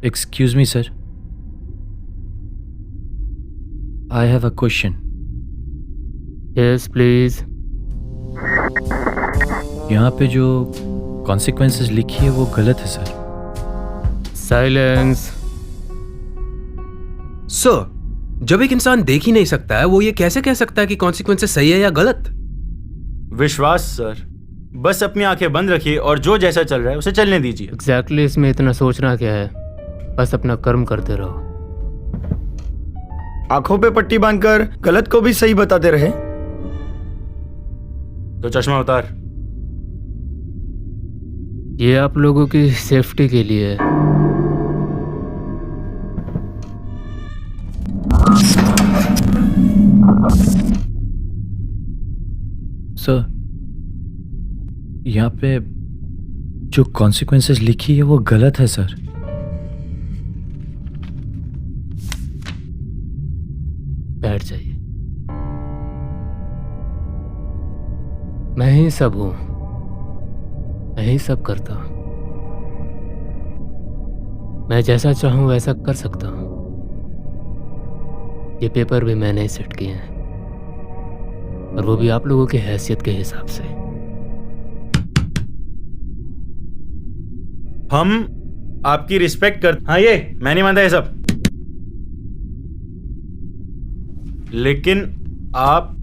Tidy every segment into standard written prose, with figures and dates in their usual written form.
Excuse me, sir. I have a question. Yes, please. यहाँ पे जो consequences लिखी है वो गलत है सर. Silence. सर, जब एक इंसान देख ही नहीं सकता है वो ये कैसे कह सकता है कि कॉन्सिक्वेंसेस सही है या गलत? विश्वास सर, बस अपनी आंखें बंद रखिए और जो जैसा चल रहा है उसे चलने दीजिए. Exactly, इसमें इतना सोचना क्या है? बस अपना कर्म करते रहो. आंखों पे पट्टी बांधकर गलत को भी सही बताते रहे. तो चश्मा उतार. ये आप लोगों की सेफ्टी के लिए है. सर, यहाँ पे जो consequences लिखी है वो गलत है सर. बैठ जाइए. मैं ही सब हूं, मैं ही सब करता हूं. मैं जैसा चाहूं वैसा कर सकता हूं. ये पेपर भी मैंने ही सेट किए हैं और वो भी आप लोगों की हैसियत के हिसाब से. हम आपकी रिस्पेक्ट कर. हाँ, ये मैं नहीं मानता ये सब, लेकिन आप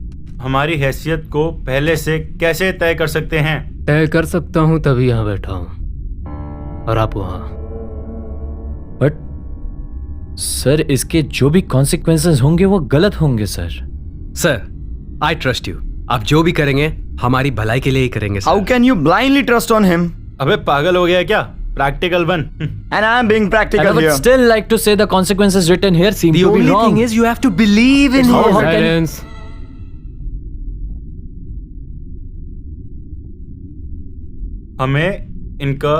हमारी हैसियत को पहले से कैसे तय कर सकते हैं? तय कर सकता हूं तभी यहां बैठा हूं और आप वहां. बट सर, इसके जो भी consequences होंगे वो गलत होंगे sir. Sir, I trust you. आप जो भी करेंगे हमारी भलाई के लिए ही करेंगे sir. How can you blindly trust on him? अबे पागल हो गया क्या? प्रैक्टिकल बन. And I am being I practical would here. still like to say the consequences written here seem The to be only wrong. thing is you have to believe in How- him. how can- Silence. हमें इनका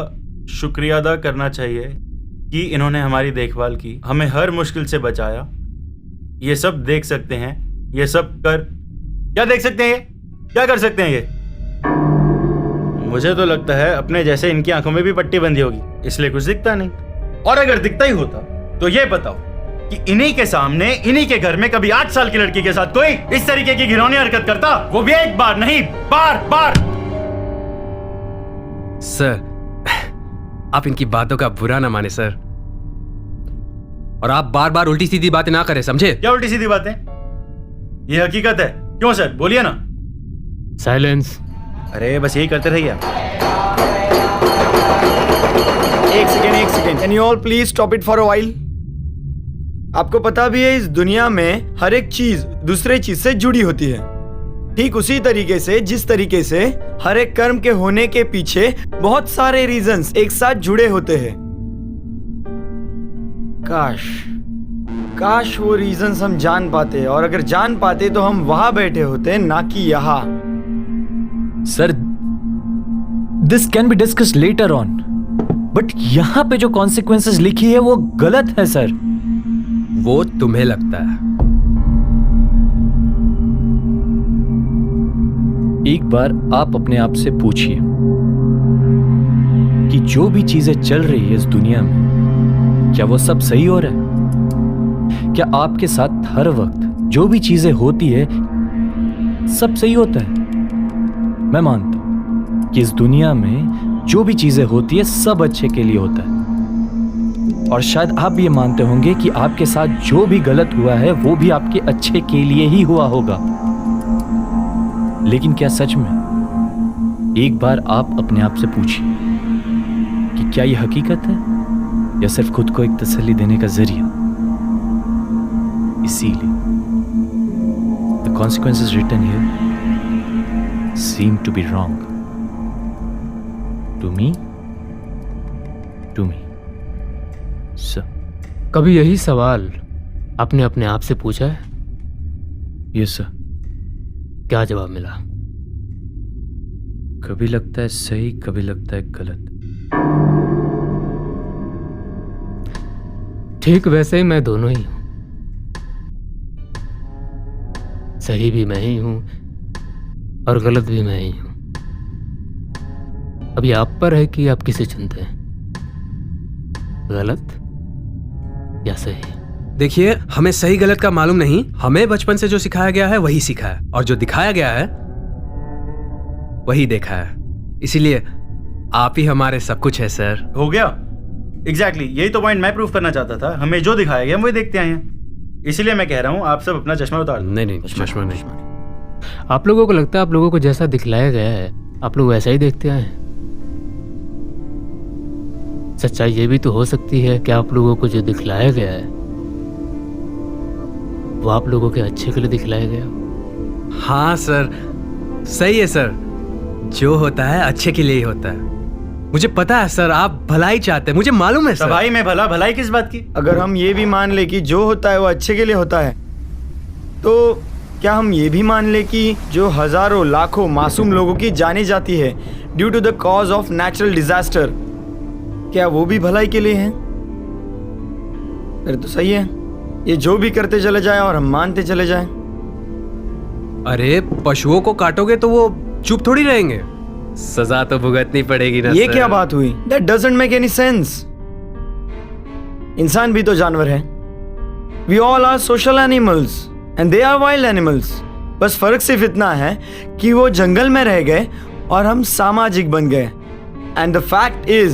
शुक्रिया अदा करना चाहिए कि इन्होंने हमारी देखभाल की, हमें हर मुश्किल से बचाया. ये सब देख सकते हैं, ये सब क्या देख सकते हैं? ये क्या कर सकते हैं ये? मुझे तो लगता है अपने जैसे इनकी आंखों में भी पट्टी बंधी होगी, इसलिए कुछ दिखता नहीं. और अगर दिखता ही होता तो ये बताओ कि इन्हीं के सामने, इन्हीं के घर में कभी 8 साल की लड़की के साथ कोई इस तरीके की घिनौनी हरकत करता? वो भी एक बार नहीं, बार बार. सर, आप इनकी बातों का बुरा ना माने सर. और आप बार बार उल्टी सीधी बातें ना करें, समझे? क्या उल्टी सीधी बातें? ये हकीकत है. क्यों सर, बोलिए ना. साइलेंस. अरे बस यही करते रहिए. एक second. Can you all please stop it for a while? आपको पता भी है इस दुनिया में हर एक चीज दूसरे चीज से जुड़ी होती है. ठीक उसी तरीके से जिस तरीके से हर एक कर्म के होने के पीछे बहुत सारे रीजंस एक साथ जुड़े होते हैं. काश वो रीजंस हम जान पाते, और अगर जान पाते तो हम वहां बैठे होते, ना कि यहाँ. Sir, this can be discussed later on. But यहाँ पे जो consequences लिखी है वो गलत है सर. वो तुम्हें लगता है. एक बार आप अपने आप से पूछिए कि जो भी चीजें चल रही है इस दुनिया में, क्या वो सब सही हो रहा है? क्या आपके साथ हर वक्त जो भी चीजें होती है सब सही होता है? मैं मानता हूं कि इस दुनिया में जो भी चीजें होती है सब अच्छे के लिए होता है, और शायद आप भी ये मानते होंगे कि आपके साथ जो भी गलत हुआ है वो भी आपके अच्छे के लिए ही हुआ होगा. लेकिन क्या सच में? एक बार आप अपने आप से पूछिए कि क्या ये हकीकत है या सिर्फ खुद को एक तसल्ली देने का जरिया? इसीलिए the consequences written here seem to be wrong to me sir. कभी यही सवाल आपने अपने आप से पूछा है? Yes sir. क्या जवाब मिला? कभी लगता है सही, कभी लगता है गलत। ठीक वैसे ही मैं दोनों ही हूं। सही भी मैं ही हूं और गलत भी मैं ही हूं। अभी आप पर है कि आप किसे चुनते हैं, गलत या सही। देखिए, हमें सही गलत का मालूम नहीं। हमें बचपन से जो सिखाया गया है वही सीखा है, और जो दिखाया गया है वही देखा है। इसीलिए आप ही हमारे सब कुछ है सर। हो गया? एग्जैक्टली यही तो पॉइंट मैं प्रूव करना चाहता था। हमें जो दिखाया गया हम वही देखते आए हैं। इसीलिए मैं कह रहा हूँ आप सब अपना चश्मा उतार दो। नहीं, चश्मा नहीं। आप लोगों को लगता है आप लोगों को जैसा दिखलाया गया है आप लोग वैसा ही देखते आए हैं? सच्चाई ये भी तो हो सकती है कि आप लोगों को जो दिखलाया गया है वो आप लोगों के अच्छे के लिए दिखलाया गया। हाँ सर, सही है सर। जो होता है अच्छे के लिए ही होता है। मुझे पता है सर, आप भलाई चाहते हैं, मुझे मालूम है सर। भाई में भलाई किस बात की? अगर हम ये भी मान ले कि जो होता है वो अच्छे के लिए होता है, तो क्या हम ये भी मान ले कि जो हजारों लाखों मासूम लोगों की जाने जाती है due to the cause of natural disaster, क्या वो भी भलाई के लिए है? फिर तो सही है, ये जो भी करते चले जाए और हम मानते चले जाएं। अरे पशुओं को काटोगे तो वो चुप थोड़ी रहेंगे, सजा तो भुगतनी पड़ेगी ना। ये सर। क्या बात हुई? That doesn't make any sense. इंसान भी तो जानवर है। We all are social animals and they are wild animals. बस फर्क सिर्फ इतना है कि वो जंगल में रह गए और हम सामाजिक बन गए। And the fact is,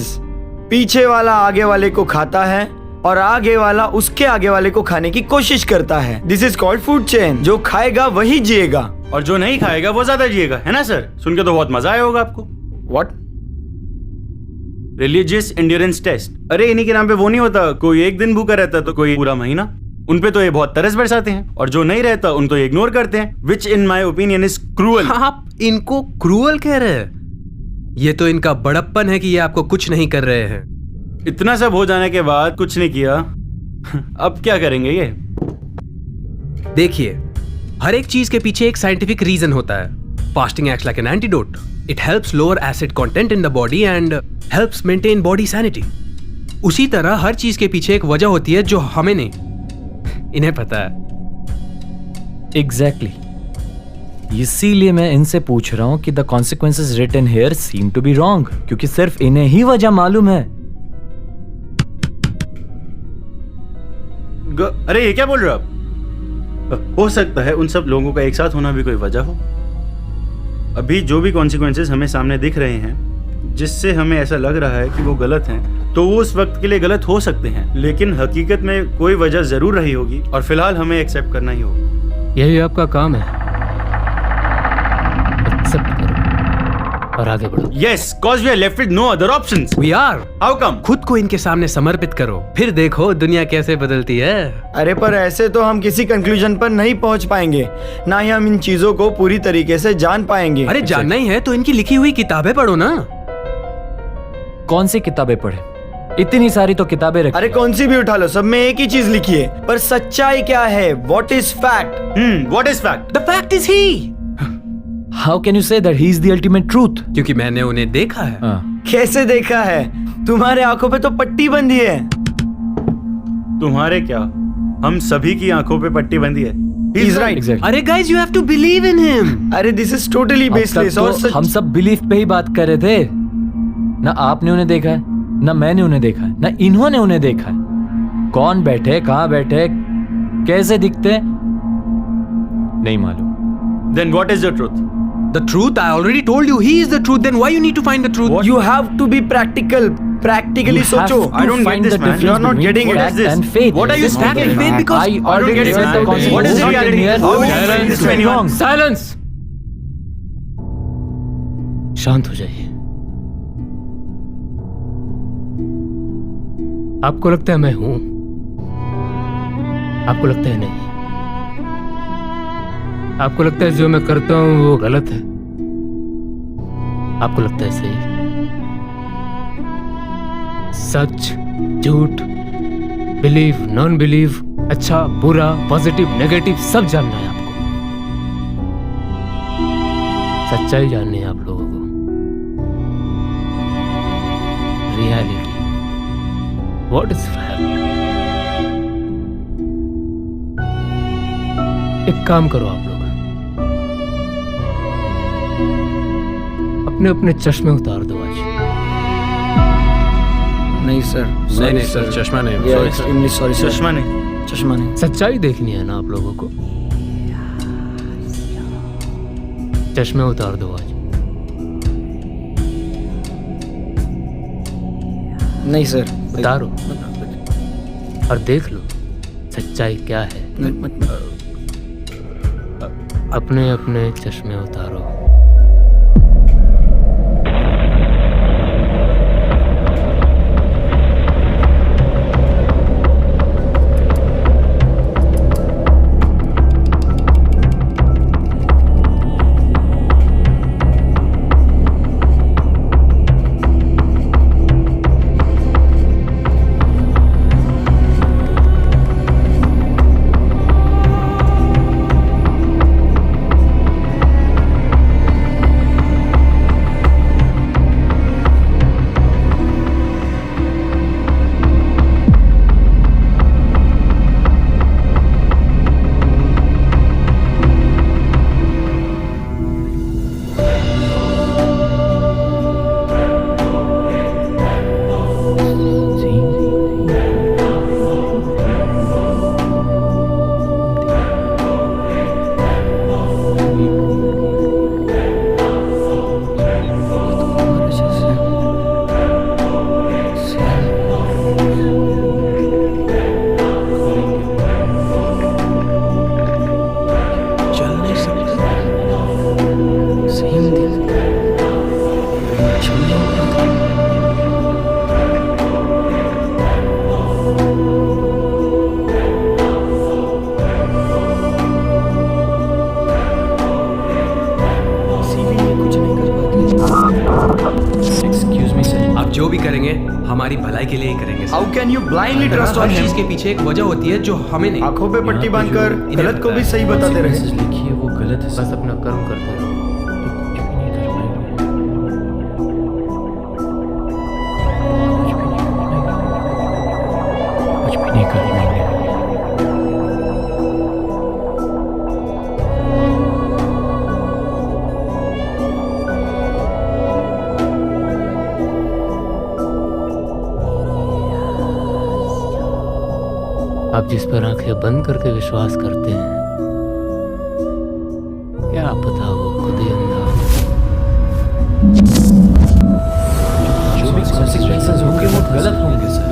पीछे वाला आगे वाले को खाता है और आगे वाला उसके आगे वाले को खाने की कोशिश करता है। This is called food chain. जो खाएगा वही जिएगा और जो नहीं खाएगा वो ज्यादा जिएगा, है ना सर? सुन के तो बहुत मजा आया होगा आपको। What? Religious endurance test. अरे इन्हीं के नाम पे वो नहीं होता, कोई एक दिन भूखा रहता तो कोई पूरा महीना। उनपे तो ये बहुत तरस बरसाते हैं, और जो नहीं रहता उनको ये इग्नोर करते हैं, विच इन माई ओपिनियन इज क्रूअल। आप इनको क्रूअल कह रहे हैं? ये तो इनका बड़प्पन है कि ये आपको कुछ नहीं कर रहे हैं। इतना सब हो जाने के बाद कुछ नहीं किया, अब क्या करेंगे ये? देखिए, हर एक चीज के पीछे एक साइंटिफिक रीजन होता है। Fasting acts like an antidote. It helps lower acid content in the body and helps maintain body sanity. उसी तरह हर चीज के पीछे एक वजह होती है जो हमें नहीं, इन्हें पता है। एग्जैक्टली इसीलिए मैं इनसे पूछ रहा हूं कि the consequences written here seem to be wrong, क्योंकि सिर्फ इन्हें ही वजह मालूम है। अरे ये क्या बोल रहे हो आप? हो सकता है उन सब लोगों का एक साथ होना भी कोई वजह हो। अभी जो भी कॉन्सिक्वेंसेस हमें सामने दिख रहे हैं, जिससे हमें ऐसा लग रहा है कि वो गलत हैं, तो वो उस वक्त के लिए गलत हो सकते हैं, लेकिन हकीकत में कोई वजह जरूर रही होगी, और फिलहाल हमें एक्सेप्ट करना ही होगा। यही आपका काम है, एक्सेप्ट करो और आगे बढ़ो। Yes, cause we are left with no other options. We are. How come? खुद को इनके सामने समर्पित करो, फिर देखो दुनिया कैसे बदलती है। अरे पर ऐसे तो हम किसी कंक्लूजन पर नहीं पहुंच पाएंगे, ना ही हम इन चीजों को पूरी तरीके से जान पाएंगे। अरे जानना ही है तो इनकी लिखी हुई किताबें पढ़ो ना। कौन सी किताबें पढ़े? इतनी सारी तो किताबें रखी। अरे कौन सी भी उठा लो, सब में एक ही चीज लिखी है, पर सच्चाई क्या है? What is fact? What is fact? The fact is he. How can you say that he is the ultimate truth? क्योंकि मैंने उन्हें देखा है। कैसे देखा है? तुम्हारे आंखों पे तो पट्टी बंधी है। तुम्हारे क्या, हम सभी की आंखों पे पट्टी बंधी है। He's right. Exactly. अरे guys, you have to believe in him. अरे दिस इज टोटली अब तक बेसलेस। तो और सच हम सब बिलीफ पे ही बात कर रहे थे। ना आपने उन्हें देखा है, ना मैंने उन्हें देखा है, ना इन्होंने उन्हें देखा है। कौन बैठे, कहाँ बैठे, कैसे दिखते, नहीं मालूम। Then what is the truth? The truth, I already told you, he is the truth. Then why you need to find the truth? you have to be practical. Practically You have सोचो। to I don't get find this, the man. difference You are not between getting it. fact What is this? and faith. What are you This is fact and the- faith? Because I I don't already get it, said man. the consequences. What is the Not in reality? here. How will you Silence. explain this to Very anyone? wrong. Silence. शांत हो जाइए। आपको लगता है मैं हूं, आपको लगता है नहीं, आपको लगता है जो मैं करता हूं वो गलत है, आपको लगता है सही। सच, झूठ, बिलीव, नॉन बिलीव, अच्छा, बुरा, पॉजिटिव, नेगेटिव, सब जानना है आपको। सच्चाई जाननी है आप लोगों को, रियलिटी, व्हाट इज फैक्ट। एक काम करो आप लोग, अपने अपने चश्मे उतार दो आज। नहीं सर, नहीं सर, चश्मा नहीं, we are extremely sorry sir. चश्मा नहीं। चश्मा नहीं। सच्चाई देखनी है ना आप लोगों को, चश्मे उतार दो आज। नहीं सर, उतारो और देख लो सच्चाई क्या है। अपने अपने चश्मे उतारो। जो भी करेंगे हमारी भलाई के लिए ही करेंगे sir. How can you blindly trust on her चीज हिम? के पीछे एक वजह होती है जो हमें नहीं। आंखों पे पट्टी यहाँ पे बांधकर जो गलत को भी सही बताते रहे। मैसेज लिखी है वो गलत है। बस अपना कर्म करते रहो। कुछ भी नहीं कर पाएंगे। आप जिस पर आंखें बंद करके विश्वास करते हैं, क्या पता वो खुद ही अंधा हो। जो भी consequences होंगे वो गलत होंगे सर।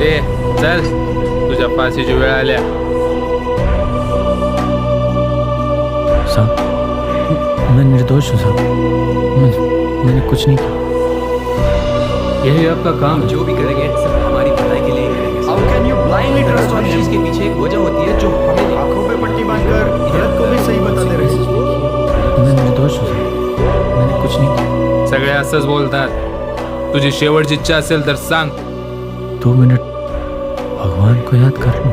ए चल तुझ्या फाशीची वेळ आल्या. साहब, मैं निर्दोष हूँ साहब। मैंने कुछ नहीं किया। यही आपका काम है। जो भी करेंगे सब हमारी भलाई के लिए ही करेंगे how sir. Can you blindly trust on her him? चीज के पीछे एक वजह होती है जो हमें नहीं। आंखों पे पट्टी बांधकर गलत को भी सही बताते रहे। मैं निर्दोष हूँ साहब। मैंने कुछ नहीं किया। सगळे असंच बोलतात. तुझी शेवटची इच्छा असेल तर सांग. 2 मिनट भगवान को याद कर लो।